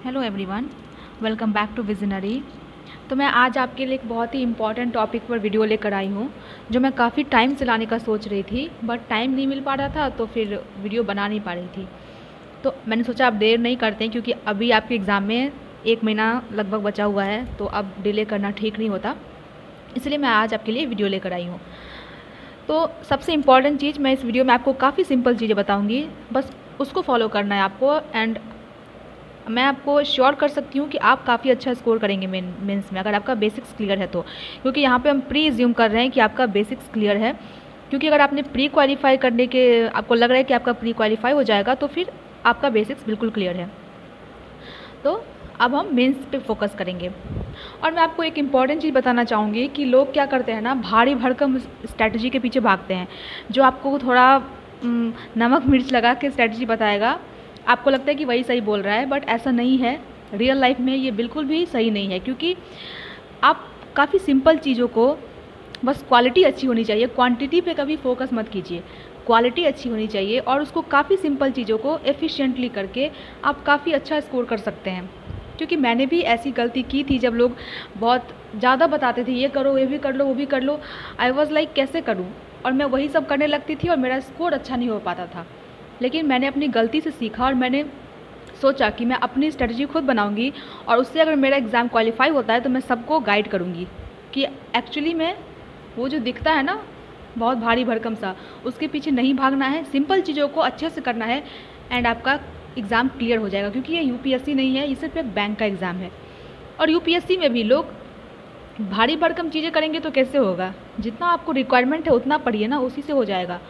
Hello everyone, welcome back to visionary. तो मैं आज आपके लिए एक बहुत ही इम्पॉर्टेंट टॉपिक पर वीडियो लेकर आई हूँ, जो मैं काफ़ी टाइम से लाने का सोच रही थी, बट टाइम नहीं मिल पा रहा था, तो फिर वीडियो बना नहीं पा रही थी। तो मैंने सोचा अब देर नहीं करते हैं, क्योंकि अभी आपके एग्ज़ाम में 1 महीना लगभग बचा हुआ है, तो अब डिले करना ठीक नहीं होता, इसलिए मैं आज आपके लिए वीडियो लेकर आई हूँ। तो सबसे इम्पॉर्टेंट चीज़, मैं इस वीडियो में आपको काफ़ी सिंपल चीज़ें बताऊँगी, बस उसको फॉलो करना है आपको। एंड मैं आपको श्योर कर सकती हूँ कि आप काफ़ी अच्छा स्कोर करेंगे मेंस में, अगर आपका बेसिक्स क्लियर है तो। क्योंकि यहाँ पे हम प्री एज्यूम कर रहे हैं कि आपका बेसिक्स क्लियर है, क्योंकि अगर आपने प्री क्वालिफाई करने के आपको लग रहा है कि आपका प्री क्वालिफाई हो जाएगा, तो फिर आपका बेसिक्स बिल्कुल क्लियर है। तो अब हम मेंस पे फोकस करेंगे। और मैं आपको एक इम्पॉर्टेंट चीज़ बताना चाहूँगी कि लोग क्या करते हैं ना, भारी भरकम स्ट्रैटेजी के पीछे भागते हैं, जो आपको थोड़ा नमक मिर्च लगा के स्ट्रैटेजी बताएगा। आपको लगता है कि वही सही बोल रहा है, बट ऐसा नहीं है। रियल लाइफ में ये बिल्कुल भी सही नहीं है, क्योंकि आप काफ़ी सिंपल चीज़ों को, बस क्वालिटी अच्छी होनी चाहिए, क्वांटिटी पे कभी फोकस मत कीजिए। क्वालिटी अच्छी होनी चाहिए और उसको काफ़ी सिंपल चीज़ों को एफिशिएंटली करके आप काफ़ी अच्छा स्कोर कर सकते हैं। क्योंकि मैंने भी ऐसी गलती की थी, जब लोग बहुत ज़्यादा बताते थे, ये करो, ये भी कर लो, वो भी कर लो। आई वॉज लाइक कैसे करूँ, और मैं वही सब करने लगती थी और मेरा स्कोर अच्छा नहीं हो पाता था। लेकिन मैंने अपनी गलती से सीखा और मैंने सोचा कि मैं अपनी स्ट्रेटजी खुद बनाऊंगी, और उससे अगर मेरा एग्ज़ाम क्वालिफाई होता है तो मैं सबको गाइड करूंगी कि एक्चुअली में वो जो दिखता है ना बहुत भारी भरकम सा, उसके पीछे नहीं भागना है, सिंपल चीज़ों को अच्छे से करना है, एंड आपका एग्ज़ाम क्लियर हो जाएगा। क्योंकि ये यूपीएससी नहीं है, ये सिर्फ एक बैंक का एग्ज़ाम है। और यूपीएससी में भी लोग भारी भरकम चीज़ें करेंगे तो कैसे होगा, जितना आपको रिक्वायरमेंट है उतना पढ़िए ना, उसी से हो जाएगा।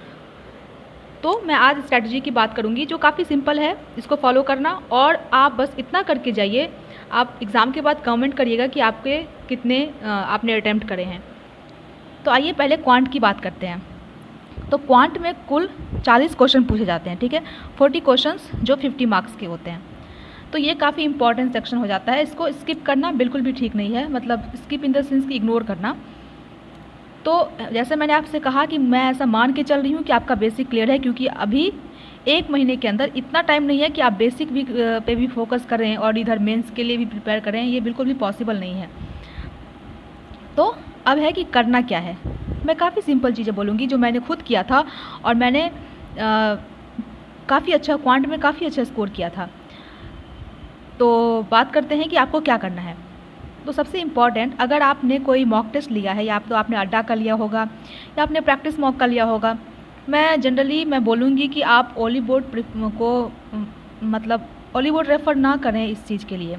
तो मैं आज स्ट्रैटेजी की बात करूंगी जो काफ़ी सिंपल है, इसको फॉलो करना, और आप बस इतना करके जाइए। आप एग्ज़ाम के बाद कमेंट करिएगा कि आपके कितने आपने अटैम्प्ट करे हैं। तो आइए पहले क्वांट की बात करते हैं। तो क्वांट में कुल 40 क्वेश्चन पूछे जाते हैं, ठीक है। 40 क्वेश्चंस जो 50 मार्क्स के होते हैं। तो ये काफ़ी इंपॉर्टेंट सेक्शन हो जाता है, इसको स्किप करना बिल्कुल भी ठीक नहीं है, मतलब स्किप इन द सेंस कि इग्नोर करना। तो जैसे मैंने आपसे कहा कि मैं ऐसा मान के चल रही हूँ कि आपका बेसिक क्लियर है, क्योंकि अभी 1 महीने के अंदर इतना टाइम नहीं है कि आप बेसिक भी पे भी फोकस करें और इधर मेंस के लिए भी प्रिपेयर करें, ये बिल्कुल भी पॉसिबल नहीं है। तो अब है कि करना क्या है। मैं काफ़ी सिंपल चीज़ें बोलूँगी जो मैंने खुद किया था, और मैंने काफ़ी अच्छा क्वांट में काफ़ी अच्छा स्कोर किया था। तो बात करते हैं कि आपको क्या करना है। तो सबसे इम्पॉर्टेंट, अगर आपने कोई मॉक टेस्ट लिया है, या तो आपने अड्डा का लिया होगा या आपने प्रैक्टिस मॉक का लिया होगा, मैं बोलूँगी कि आप ओली बोर्ड को मतलब ओली बोर्ड रेफ़र ना करें इस चीज़ के लिए।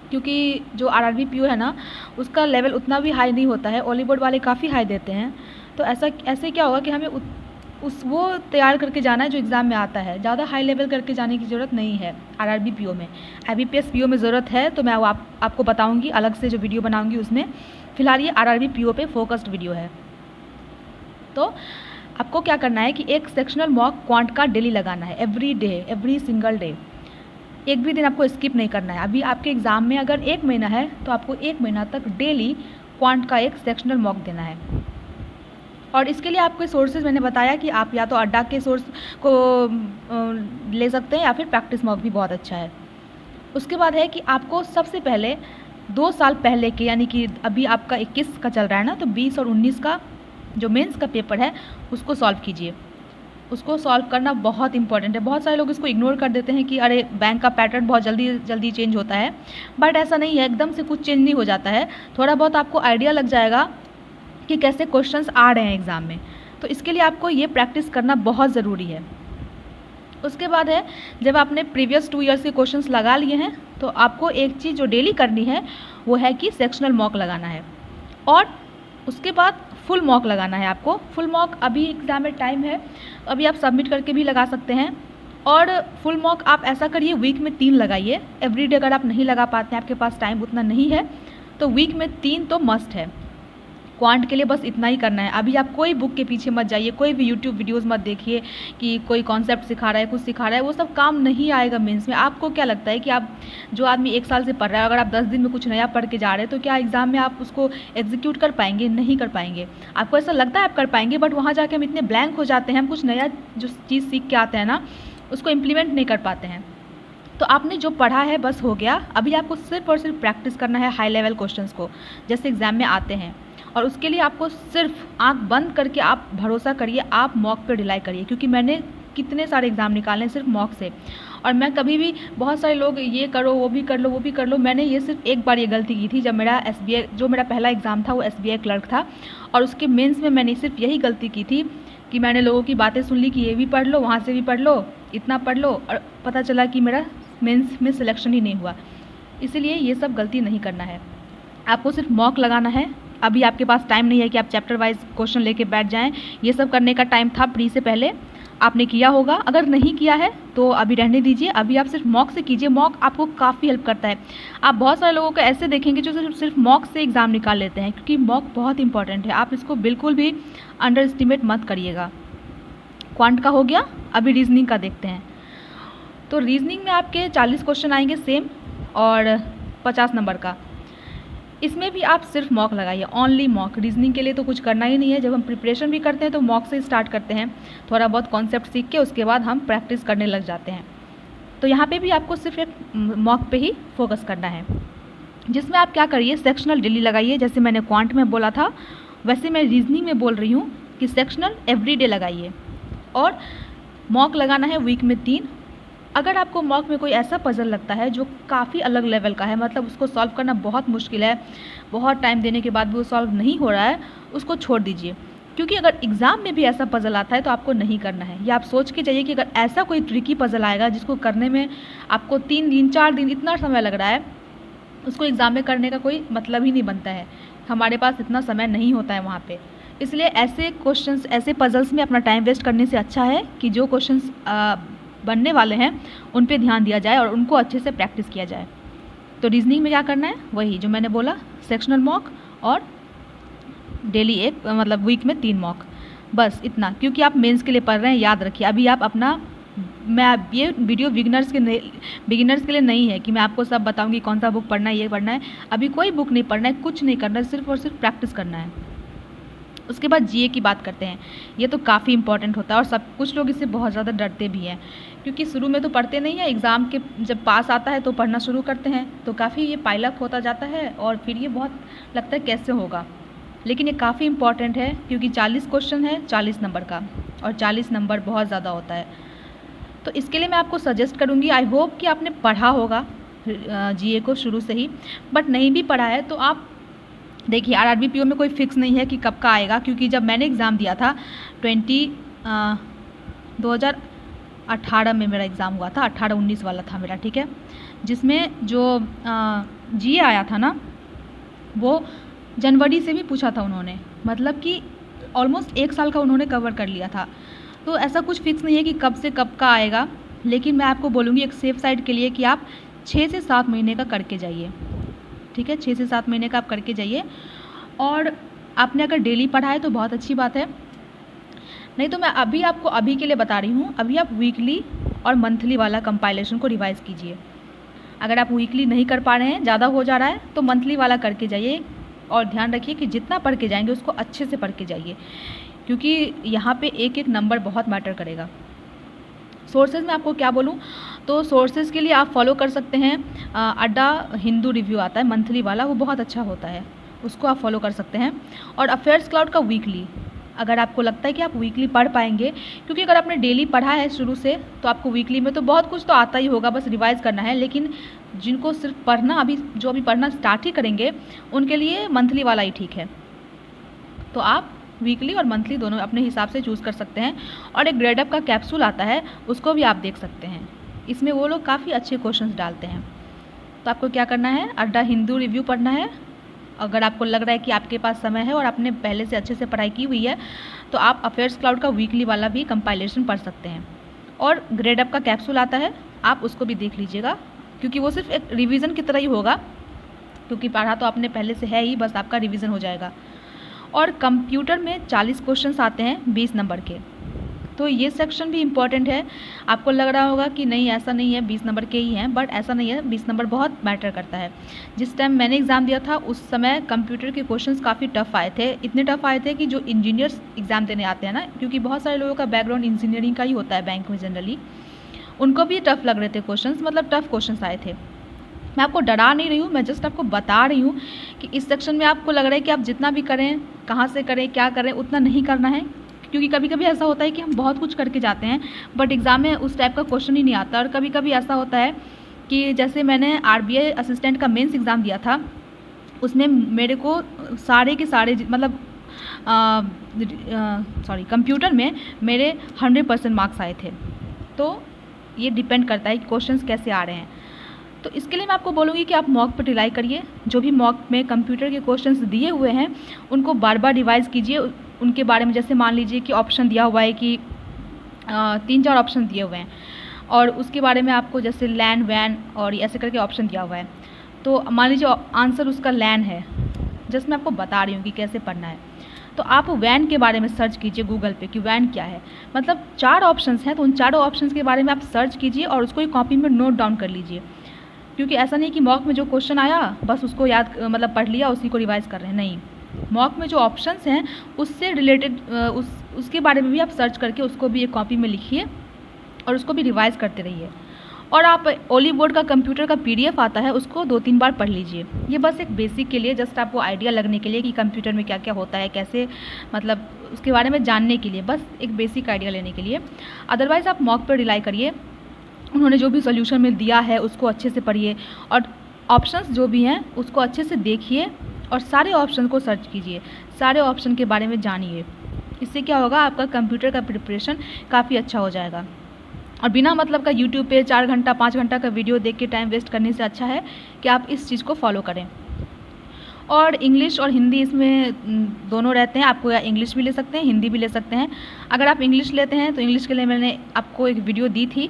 क्योंकि जो आरआरबी पीओ है ना, उसका लेवल उतना भी हाई नहीं होता है, ओली बोर्ड वाले काफ़ी हाई देते हैं। तो ऐसे क्या होगा कि हमें वो तैयार करके जाना है जो एग्ज़ाम में आता है। ज़्यादा हाई लेवल करके जाने की ज़रूरत नहीं है आरआरबी पीओ में। आईबीपीएस पीओ में ज़रूरत है, तो मैं आपको बताऊंगी, अलग से जो वीडियो बनाऊंगी उसमें। फ़िलहाल ये आरआरबी पीओ पे फोकस्ड वीडियो है। तो आपको क्या करना है कि एक सेक्शनल मॉक क्वांट का डेली लगाना है, every day, every single day. एक भी दिन आपको स्किप नहीं करना है। अभी आपके एग्ज़ाम में अगर 1 महीना है, तो आपको 1 महीना तक डेली क्वांट का एक सेक्शनल मॉक देना है। और इसके लिए आपके सोर्सेज मैंने बताया कि आप या तो अड्डा के सोर्स को ले सकते हैं, या फिर प्रैक्टिस मॉक भी बहुत अच्छा है। उसके बाद है कि आपको सबसे पहले 2 साल पहले के, यानी कि अभी आपका 21 का चल रहा है ना, तो 20 और 19 का जो मेंस का पेपर है उसको सॉल्व कीजिए। उसको सॉल्व करना बहुत इंपॉर्टेंट है। बहुत सारे लोग इसको इग्नोर कर देते हैं कि अरे बैंक का पैटर्न बहुत जल्दी जल्दी चेंज होता है, बट ऐसा नहीं है, एकदम से कुछ चेंज नहीं हो जाता है। थोड़ा बहुत आपको आइडिया लग जाएगा कि कैसे क्वेश्चंस आ रहे हैं एग्ज़ाम में। तो इसके लिए आपको ये प्रैक्टिस करना बहुत ज़रूरी है। उसके बाद है, जब आपने प्रीवियस 2 ईयर्स के क्वेश्चंस लगा लिए हैं, तो आपको एक चीज़ जो डेली करनी है वो है कि सेक्शनल मॉक लगाना है, और उसके बाद फुल मॉक लगाना है आपको। फुल मॉक अभी एग्ज़ाम में टाइम है, अभी आप सबमिट करके भी लगा सकते हैं। और फुल मॉक आप ऐसा करिए, वीक में 3 लगाइए। एवरीडे अगर आप नहीं लगा पाते हैं, आपके पास टाइम उतना नहीं है, तो वीक में 3 तो मस्ट है। क्वांट के लिए बस इतना ही करना है। अभी आप कोई बुक के पीछे मत जाइए, कोई भी यूट्यूब वीडियोस मत देखिए कि कोई कॉन्सेप्ट सिखा रहा है, कुछ सिखा रहा है, वो सब काम नहीं आएगा मेंस में। आपको क्या लगता है कि आप, जो आदमी 1 साल से पढ़ रहा है, अगर आप 10 दिन में कुछ नया पढ़ के जा रहे हैं, तो क्या एग्ज़ाम में आप उसको एग्जीक्यूट कर पाएंगे? नहीं कर पाएंगे। आपको ऐसा लगता है आप कर पाएंगे, बट वहाँ जाके हम इतने ब्लैंक हो जाते हैं, हम कुछ नया जो चीज़ सीख के आते हैं ना, उसको इम्प्लीमेंट नहीं कर पाते हैं। तो आपने जो पढ़ा है बस हो गया, अभी आपको सिर्फ और सिर्फ प्रैक्टिस करना है हाई लेवल क्वेश्चंस को जैसे एग्ज़ाम में आते हैं। और उसके लिए आपको सिर्फ आंख बंद करके आप भरोसा करिए, आप मॉक पे रिलाई करिए, क्योंकि मैंने कितने सारे एग्ज़ाम निकाले सिर्फ मॉक से। और मैं कभी भी, बहुत सारे लोग ये करो वो भी कर लो वो भी कर लो, मैंने ये सिर्फ एक बार ये गलती की थी जब मेरा SBI, जो मेरा पहला एग्ज़ाम था वो SBI क्लर्क था, और उसके मेंस में मैंने सिर्फ यही गलती की थी कि मैंने लोगों की बातें सुन ली कि ये भी पढ़ लो, वहाँ से भी पढ़ लो, इतना पढ़ लो, और पता चला कि मेरा मेंस में सिलेक्शन ही नहीं हुआ। इसलिए ये सब गलती नहीं करना है, आपको सिर्फ मॉक लगाना है। अभी आपके पास टाइम नहीं है कि आप चैप्टर वाइज क्वेश्चन लेके बैठ जाएं, ये सब करने का टाइम था प्री से पहले, आपने किया होगा। अगर नहीं किया है तो अभी रहने दीजिए, अभी आप सिर्फ मॉक से कीजिए, मॉक आपको काफ़ी हेल्प करता है। आप बहुत सारे लोगों को ऐसे देखेंगे जो सिर्फ मॉक से एग्ज़ाम निकाल लेते हैं, क्योंकि मॉक बहुत इंपॉर्टेंट है, आप इसको बिल्कुल भी अंडर एस्टिमेट मत करिएगा। क्वांट का हो गया, अभी रीजनिंग का देखते हैं। तो रीजनिंग में आपके 40 क्वेश्चन आएंगे सेम, और 50 नंबर का। इसमें भी आप सिर्फ मॉक लगाइए, ओनली मॉक। रीजनिंग के लिए तो कुछ करना ही नहीं है, जब हम प्रिपरेशन भी करते हैं तो मॉक से स्टार्ट करते हैं, थोड़ा बहुत कॉन्सेप्ट सीख के उसके बाद हम प्रैक्टिस करने लग जाते हैं। तो यहाँ पे भी आपको सिर्फ एक मॉक पे ही फोकस करना है, जिसमें आप क्या करिए, सेक्शनल डेली लगाइए। जैसे मैंने क्वांट में बोला था वैसे मैं रीजनिंग में बोल रही हूँ कि सेक्शनल एवरीडे लगाइए, और मॉक लगाना है वीक में 3। अगर आपको मॉक में कोई ऐसा पजल लगता है जो काफ़ी अलग लेवल का है, मतलब उसको सॉल्व करना बहुत मुश्किल है, बहुत टाइम देने के बाद भी वो सॉल्व नहीं हो रहा है, उसको छोड़ दीजिए। क्योंकि अगर एग्ज़ाम में भी ऐसा पजल आता है तो आपको नहीं करना है। या आप सोच के जाइए कि अगर ऐसा कोई ट्रिकी पजल आएगा जिसको करने में आपको 3 दिन 4 दिन इतना समय लग रहा है, उसको एग्ज़ाम में करने का कोई मतलब ही नहीं बनता है, हमारे पास इतना समय नहीं होता है वहाँ पे। इसलिए ऐसे क्वेश्चंस, ऐसे पजल्स में अपना टाइम वेस्ट करने से अच्छा है कि जो क्वेश्चंस बनने वाले हैं उन पे ध्यान दिया जाए और उनको अच्छे से प्रैक्टिस किया जाए। तो रीजनिंग में क्या करना है, वही जो मैंने बोला, सेक्शनल मॉक और डेली एक, मतलब वीक में 3 मॉक, बस इतना। क्योंकि आप मेंस के लिए पढ़ रहे हैं, याद रखिए। अभी आप अपना, मैं ये वीडियो बिगिनर्स के लिए नहीं है कि मैं आपको सब बताऊंगी कौन सा बुक पढ़ना है, ये पढ़ना है। अभी कोई बुक नहीं पढ़ना है, कुछ नहीं करना है, सिर्फ और सिर्फ प्रैक्टिस करना है। उसके बाद जीए की बात करते हैं। ये तो काफ़ी इंपॉर्टेंट होता है, और सब कुछ लोग इससे बहुत ज़्यादा डरते भी हैं, क्योंकि शुरू में तो पढ़ते नहीं है, एग्ज़ाम के जब पास आता है तो पढ़ना शुरू करते हैं, तो काफ़ी ये पाइलअप होता जाता है, और फिर ये बहुत लगता है कैसे होगा। लेकिन ये काफ़ी इंपॉर्टेंट है, क्योंकि 40 क्वेश्चन है 40 नंबर का, और 40 नंबर बहुत ज़्यादा होता है। तो इसके लिए मैं आपको सजेस्ट करूँगी, आई होप कि आपने पढ़ा होगा जीए को शुरू से ही, बट नहीं भी पढ़ा है तो आप देखिए, RRB PO में कोई फिक्स नहीं है कि कब का आएगा। क्योंकि जब मैंने एग्ज़ाम दिया था 2018 में मेरा एग्ज़ाम हुआ था, 18-19 वाला था मेरा, ठीक है, जिसमें जो जीए आया था ना, वो जनवरी से भी पूछा था उन्होंने, मतलब कि ऑलमोस्ट 1 साल का उन्होंने कवर कर लिया था। तो ऐसा कुछ फिक्स नहीं है कि कब से कब का आएगा, लेकिन मैं आपको बोलूँगी एक सेफ साइड के लिए कि आप 6 से 7 महीने का करके जाइए, ठीक है, 6 से 7 महीने का आप करके जाइए। और आपने अगर डेली पढ़ा है तो बहुत अच्छी बात है, नहीं तो मैं अभी आपको अभी के लिए बता रही हूँ, अभी आप वीकली और मंथली वाला कंपाइलेशन को रिवाइज़ कीजिए। अगर आप वीकली नहीं कर पा रहे हैं, ज़्यादा हो जा रहा है, तो मंथली वाला करके जाइए। और ध्यान रखिए कि जितना पढ़ के जाएंगे उसको अच्छे से पढ़ के जाइए, क्योंकि यहाँ पे एक एक नंबर बहुत मैटर करेगा। सोर्सेज में आपको क्या बोलूँ, तो सोर्सेज के लिए आप फॉलो कर सकते हैं, अड्डा हिंदू रिव्यू आता है मंथली वाला, वो बहुत अच्छा होता है, उसको आप फॉलो कर सकते हैं। और अफेयर्स क्लाउड का वीकली, अगर आपको लगता है कि आप वीकली पढ़ पाएंगे, क्योंकि अगर आपने डेली पढ़ा है शुरू से तो आपको वीकली में तो बहुत कुछ तो आता ही होगा, बस रिवाइज़ करना है। लेकिन जिनको सिर्फ पढ़ना, जो अभी पढ़ना स्टार्ट ही करेंगे, उनके लिए मंथली वाला ही ठीक है। तो आप वीकली और मंथली दोनों अपने हिसाब से चूज़ कर सकते हैं। और एक ग्रेड अप का कैप्सूल आता है, उसको भी आप देख सकते हैं, इसमें वो लोग काफ़ी अच्छे क्वेश्चंस डालते हैं। तो आपको क्या करना है, अड्डा हिंदू रिव्यू पढ़ना है। अगर आपको लग रहा है कि आपके पास समय है और आपने पहले से अच्छे से पढ़ाई की हुई है, तो आप अफेयर्स क्लाउड का वीकली वाला भी कंपाइलेशन पढ़ सकते हैं। और ग्रेड अप का कैप्सूल आता है, आप उसको भी देख लीजिएगा, क्योंकि वो सिर्फ एक रिवीजन की तरह ही होगा, क्योंकि पढ़ा तो आपने पहले से है ही, बस आपका रिवीजन हो जाएगा। और कंप्यूटर में 40 क्वेश्चंस आते हैं 20 नंबर के, तो ये सेक्शन भी इम्पॉर्टेंट है। आपको लग रहा होगा कि नहीं ऐसा नहीं है, 20 नंबर के ही हैं, बट ऐसा नहीं है, 20 नंबर बहुत मैटर करता है। जिस टाइम मैंने एग्ज़ाम दिया था उस समय कंप्यूटर के क्वेश्चंस काफ़ी टफ आए थे, इतने टफ आए थे कि जो इंजीनियर्स एग्ज़ाम देने आते हैं ना, क्योंकि बहुत सारे लोगों का बैकग्राउंड इंजीनियरिंग का ही होता है बैंक में जनरली, उनको भी टफ़ लग रहे थे क्वेश्चंस, मतलब टफ़ क्वेश्चंस आए थे। मैं आपको डरा नहीं रही हूँ, मैं जस्ट आपको बता रही हूँ कि इस सेक्शन में आपको लग रहा है कि आप जितना भी करें, कहाँ से करें, क्या करें, उतना नहीं करना है, क्योंकि कभी कभी ऐसा होता है कि हम बहुत कुछ करके जाते हैं बट एग्ज़ाम में उस टाइप का क्वेश्चन ही नहीं आता। और कभी कभी ऐसा होता है कि जैसे मैंने RBI असिस्टेंट का मेंस एग्ज़ाम दिया था, उसमें मेरे को सारे के सारे मतलब कंप्यूटर में मेरे 100% मार्क्स आए थे। तो ये डिपेंड करता है कि क्वेश्चंस कैसे आ रहे हैं। तो इसके लिए मैं आपको बोलूँगी कि आप मॉक पर रिलाई करिए। जो भी मॉक में कंप्यूटर के क्वेश्चंस दिए हुए हैं उनको बार बार रिवाइज़ कीजिए उनके बारे में। जैसे मान लीजिए कि ऑप्शन दिया हुआ है कि 3-4 ऑप्शन दिए हुए हैं और उसके बारे में आपको जैसे लैन वैन और ऐसे करके ऑप्शन दिया हुआ है, तो मान लीजिए आंसर उसका लैन है, जस्ट मैं आपको बता रही हूँ कि कैसे पढ़ना है। तो आप वैन के बारे में सर्च कीजिए गूगल पे कि वैन क्या है, मतलब 4 ऑप्शंस हैं, तो उन चारों ऑप्शंस के बारे में आप सर्च कीजिए और उसको एक कॉपी में नोट डाउन कर लीजिए। क्योंकि ऐसा नहीं कि मॉक में जो क्वेश्चन आया बस उसको याद मतलब पढ़ लिया, उसी को रिवाइज़ कर रहे हैं, नहीं। मॉक में जो ऑप्शंस हैं उससे रिलेटेड उसके बारे में भी आप सर्च करके उसको भी एक कॉपी में लिखिए और उसको भी रिवाइज़ करते रहिए। और आप ओलिव बोर्ड का कंप्यूटर का PDF आता है, उसको 2-3 बार पढ़ लीजिए। ये बस एक बेसिक के लिए, जस्ट आपको आइडिया लगने के लिए कि कंप्यूटर में क्या क्या होता है, कैसे, मतलब उसके बारे में जानने के लिए, बस एक बेसिक आइडिया लेने के लिए। अदरवाइज़ आप मॉक पर रिलाई करिए, उन्होंने जो भी सोल्यूशन में दिया है उसको अच्छे से पढ़िए और ऑप्शंस जो भी हैं उसको अच्छे से देखिए और सारे ऑप्शन को सर्च कीजिए, सारे ऑप्शन के बारे में जानिए। इससे क्या होगा, आपका कंप्यूटर का प्रिपरेशन काफ़ी अच्छा हो जाएगा। और बिना मतलब का यूट्यूब पे 4 घंटा 5 घंटा का वीडियो देख के टाइम वेस्ट करने से अच्छा है कि आप इस चीज़ को फॉलो करें। और इंग्लिश और हिंदी इसमें दोनों रहते हैं, आपको या इंग्लिश भी ले सकते हैं, हिंदी भी ले सकते हैं। अगर आप इंग्लिश लेते हैं तो इंग्लिश के लिए मैंने आपको एक वीडियो दी थी,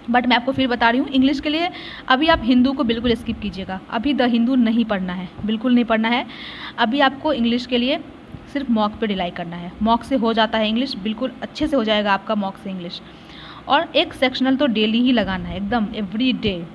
बट मैं आपको फिर बता रही हूँ, इंग्लिश के लिए अभी आप हिंदू को बिल्कुल स्किप कीजिएगा। अभी द हिंदू नहीं पढ़ना है, बिल्कुल नहीं पढ़ना है। अभी आपको इंग्लिश के लिए सिर्फ मॉक पे रिलाई करना है। मॉक से हो जाता है इंग्लिश, बिल्कुल अच्छे से हो जाएगा आपका मॉक से इंग्लिश। और एक सेक्शनल तो डेली ही लगाना है, एकदम एवरी डे।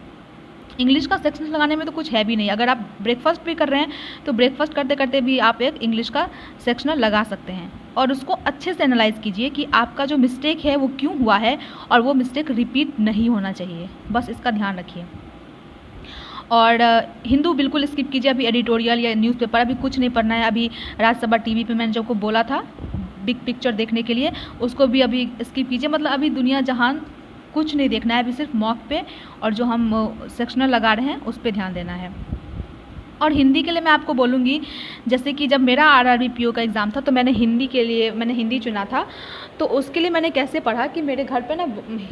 इंग्लिश का सेक्शनल लगाने में तो कुछ है भी नहीं। अगर आप ब्रेकफास्ट भी कर रहे हैं तो ब्रेकफास्ट करते करते भी आप एक इंग्लिश का सेक्शनल लगा सकते हैं और उसको अच्छे से एनालाइज़ कीजिए कि आपका जो मिस्टेक है वो क्यों हुआ है और वो मिस्टेक रिपीट नहीं होना चाहिए, बस इसका ध्यान रखिए। और हिंदू बिल्कुल स्किप कीजिए, अभी एडिटोरियल या न्यूज़पेपर अभी कुछ नहीं पढ़ना है। अभी राज्यसभा TV पे मैंने जो को बोला था बिग पिक्चर देखने के लिए, उसको भी अभी स्किप कीजिए। मतलब अभी दुनिया जहान कुछ नहीं देखना है, अभी सिर्फ मॉक पे और जो हम सेक्शनल लगा रहे हैं उस पर ध्यान देना है। और हिंदी के लिए मैं आपको बोलूँगी, जैसे कि जब मेरा RRB PO का एग्ज़ाम था तो मैंने हिंदी चुना था। तो उसके लिए मैंने कैसे पढ़ा कि मेरे घर पे ना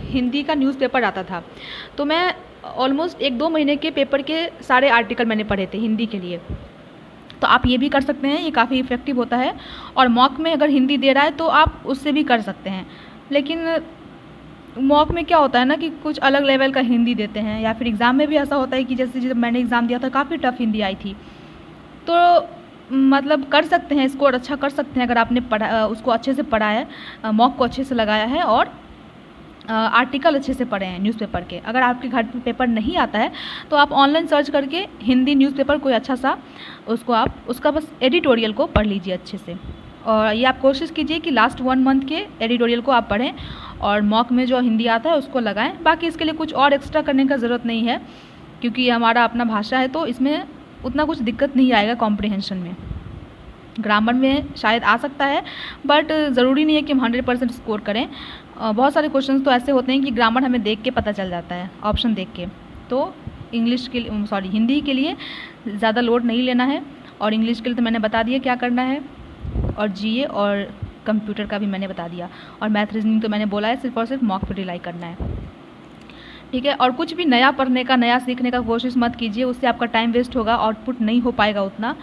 हिंदी का न्यूज़पेपर आता था, तो मैं ऑलमोस्ट 1-2 महीने के पेपर के सारे आर्टिकल मैंने पढ़े थे हिंदी के लिए। तो आप ये भी कर सकते हैं, ये काफ़ी इफ़ेक्टिव होता है। और मॉक में अगर हिंदी दे रहा है तो आप उससे भी कर सकते हैं, लेकिन मॉक में क्या होता है ना कि कुछ अलग लेवल का हिंदी देते हैं, या फिर एग्ज़ाम में भी ऐसा होता है कि जैसे जब मैंने एग्ज़ाम दिया था काफ़ी टफ हिंदी आई थी। तो मतलब कर सकते हैं, स्कोर अच्छा कर सकते हैं अगर आपने पढ़ा, उसको अच्छे से पढ़ा है, मॉक को अच्छे से लगाया है और आर्टिकल अच्छे से पढ़े हैं न्यूज़पेपर के। अगर आपके घर पे पेपर नहीं आता है तो आप ऑनलाइन सर्च करके हिंदी न्यूज़पेपर कोई अच्छा सा उसका बस एडिटोरियल को पढ़ लीजिए अच्छे से। और ये आप कोशिश कीजिए कि लास्ट 1 मंथ के एडिटोरियल को आप पढ़ें और मॉक में जो हिंदी आता है उसको लगाएं। बाकी इसके लिए कुछ और एक्स्ट्रा करने का ज़रूरत नहीं है, क्योंकि हमारा अपना भाषा है तो इसमें उतना कुछ दिक्कत नहीं आएगा कॉम्प्रिहेंशन में। ग्रामर में शायद आ सकता है बट ज़रूरी नहीं है कि हम 100% स्कोर करें। बहुत सारे क्वेश्चंस तो ऐसे होते हैं कि ग्रामर हमें देख के पता चल जाता है, ऑप्शन देख के। तो हिंदी के लिए ज़्यादा लोड नहीं लेना है। और इंग्लिश के लिए तो मैंने बता दिया क्या करना है, और GA और कंप्यूटर का भी मैंने बता दिया। और मैथ रीजनिंग तो मैंने बोला है, सिर्फ और सिर्फ मॉक पे रिलाई करना है, ठीक है। और कुछ भी नया पढ़ने का, नया सीखने का कोशिश मत कीजिए, उससे आपका टाइम वेस्ट होगा, आउटपुट नहीं हो पाएगा उतना।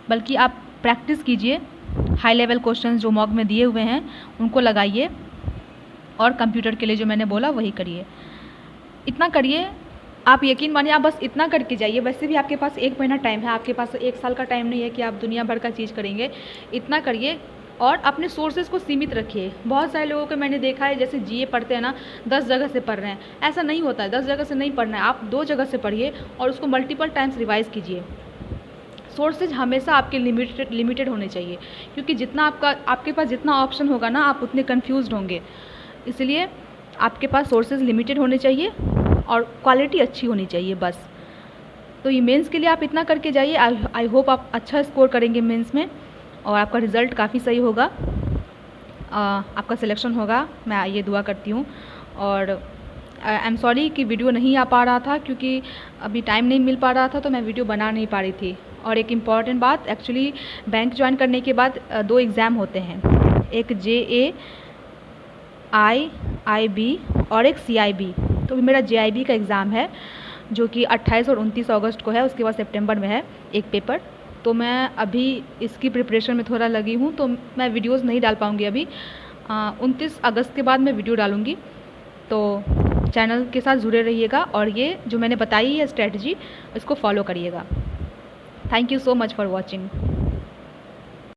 बल्कि आप प्रैक्टिस कीजिए, हाई लेवल क्वेश्चंस जो मॉक में दिए हुए हैं उनको लगाइए और कंप्यूटर के लिए जो मैंने बोला वही करिए। इतना करिए, आप यकीन मानिए, आप बस इतना करके जाइए। वैसे भी आपके पास 1 महीना टाइम है, आपके पास 1 साल का टाइम नहीं है कि आप दुनिया भर का चीज़ करेंगे। इतना करिए और अपने सोर्सेज को सीमित रखिए। बहुत सारे लोगों को मैंने देखा है, जैसे GA पढ़ते हैं ना, 10 जगह से पढ़ रहे हैं। ऐसा नहीं होता है, 10 जगह से नहीं पढ़ना है, आप 2 जगह से पढ़िए और उसको मल्टीपल टाइम्स रिवाइज़ कीजिए। सोर्सेज हमेशा आपके लिमिटेड होने चाहिए, क्योंकि जितना आपके पास जितना ऑप्शन होगा ना, आप उतने कन्फ्यूज़ड होंगे। इसलिए आपके पास सोर्सेज लिमिटेड होने चाहिए और क्वालिटी अच्छी होनी चाहिए बस। तो ये मेंस के लिए आप इतना करके जाइए। आई होप आप अच्छा स्कोर करेंगे मेंस में और आपका रिज़ल्ट काफ़ी सही होगा, आपका सिलेक्शन होगा, मैं ये दुआ करती हूँ। और आई एम सॉरी कि वीडियो नहीं आ पा रहा था क्योंकि अभी टाइम नहीं मिल पा रहा था, तो मैं वीडियो बना नहीं पा रही थी। और एक इम्पॉर्टेंट बात, एक्चुअली बैंक ज्वाइन करने के बाद 2 एग्ज़ाम होते हैं, एक JAIIB और एक CIB। तो अभी मेरा JIB का एग्ज़ाम है जो कि 28 और 29 अगस्त को है, उसके बाद सितंबर में है एक पेपर। तो मैं अभी इसकी प्रिपरेशन में थोड़ा लगी हूँ, तो मैं वीडियोस नहीं डाल पाऊँगी अभी। 29 अगस्त के बाद मैं वीडियो डालूँगी, तो चैनल के साथ जुड़े रहिएगा और ये जो मैंने बताई है स्ट्रेटजी, इसको फॉलो करिएगा। Thank you so much for watching.